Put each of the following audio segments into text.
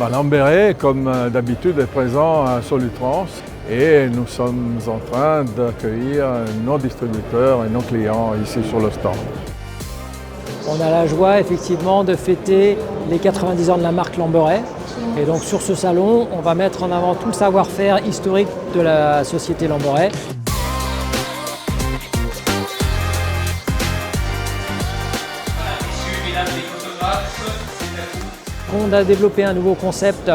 Lamberet, comme d'habitude, est présent à Solutrans et nous sommes en train d'accueillir nos distributeurs et nos clients ici sur le stand. On a la joie effectivement de fêter les 90 ans de la marque Lamberet. Et donc sur ce salon, on va mettre en avant tout le savoir-faire historique de la société Lamberet. On a développé un nouveau concept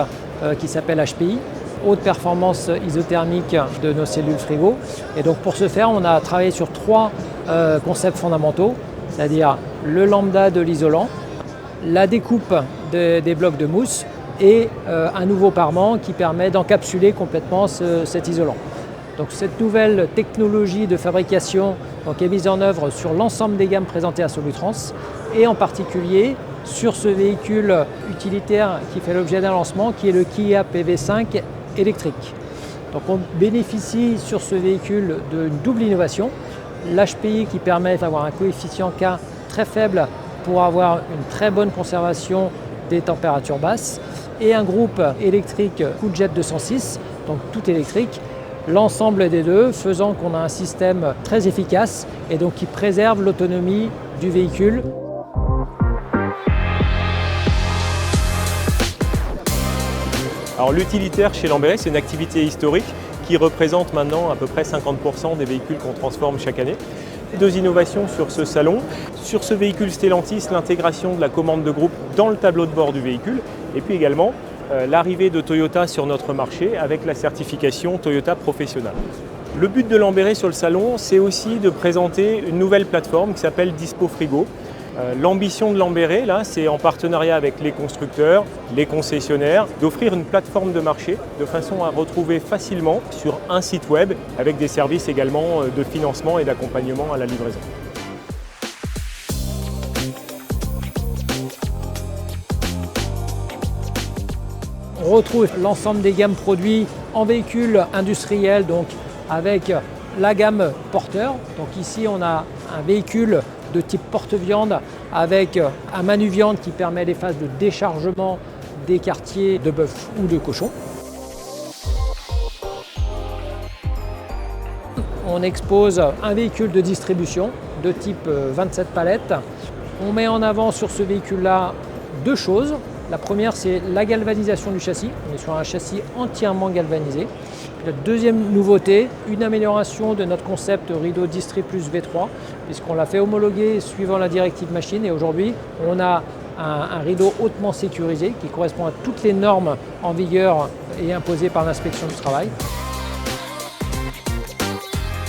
qui s'appelle HPI, haute performance isothermique de nos cellules frigo. Et donc pour ce faire, on a travaillé sur trois concepts fondamentaux, c'est-à-dire le lambda de l'isolant, la découpe des blocs de mousse et un nouveau parement qui permet d'encapsuler complètement cet isolant. Donc cette nouvelle technologie de fabrication est mise en œuvre sur l'ensemble des gammes présentées à Solutrans et en particulier sur ce véhicule utilitaire qui fait l'objet d'un lancement qui est le Kia PV5 électrique. Donc on bénéficie sur ce véhicule d'une double innovation, l'HPI qui permet d'avoir un coefficient K très faible pour avoir une très bonne conservation des températures basses et un groupe électrique CoolJet 206, donc tout électrique, l'ensemble des deux faisant qu'on a un système très efficace et donc qui préserve l'autonomie du véhicule. Alors l'utilitaire chez Lamberet, c'est une activité historique qui représente maintenant à peu près 50% des véhicules qu'on transforme chaque année. Deux innovations sur ce salon. Sur ce véhicule Stellantis, l'intégration de la commande de groupe dans le tableau de bord du véhicule et puis également l'arrivée de Toyota sur notre marché avec la certification Toyota Professional. Le but de Lamberet sur le salon, c'est aussi de présenter une nouvelle plateforme qui s'appelle Dispo Frigo. L'ambition de Lamberet, là, c'est en partenariat avec les constructeurs, les concessionnaires, d'offrir une plateforme de marché de façon à retrouver facilement sur un site web avec des services également de financement et d'accompagnement à la livraison. On retrouve l'ensemble des gammes produits en véhicules industriels, donc avec la gamme porteur. Donc ici, on a un véhicule de type porte-viande avec un manu-viande qui permet les phases de déchargement des quartiers de bœuf ou de cochon. On expose un véhicule de distribution de type 27 palettes. On met en avant sur ce véhicule-là deux choses. La première, c'est la galvanisation du châssis. On est sur un châssis entièrement galvanisé. La deuxième nouveauté, une amélioration de notre concept rideau Distri Plus V3, puisqu'on l'a fait homologuer suivant la directive machine. Et aujourd'hui, on a un rideau hautement sécurisé qui correspond à toutes les normes en vigueur et imposées par l'inspection du travail.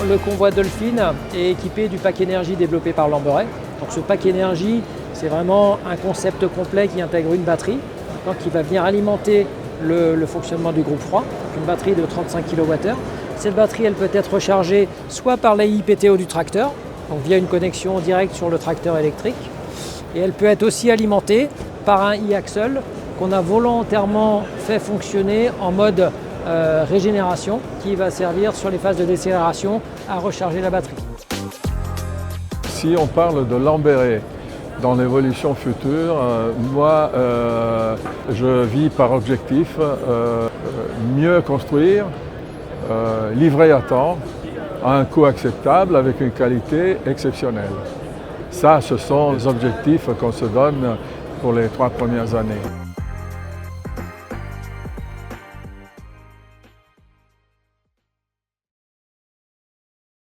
Le convoi Dolphin est équipé du pack énergie développé par Lamberet. Donc ce pack énergie, c'est vraiment un concept complet qui intègre une batterie qui va venir alimenter le fonctionnement du groupe froid, une batterie de 35 kWh. Cette batterie, elle peut être rechargée soit par la IPTO du tracteur, donc via une connexion directe sur le tracteur électrique, et elle peut être aussi alimentée par un e-axle qu'on a volontairement fait fonctionner en mode régénération, qui va servir sur les phases de décélération à recharger la batterie. Si on parle de Lamberet dans l'évolution future, moi je vis par objectif mieux construire, livrer à temps, à un coût acceptable, avec une qualité exceptionnelle. Ça, ce sont les objectifs qu'on se donne pour les 3 premières années.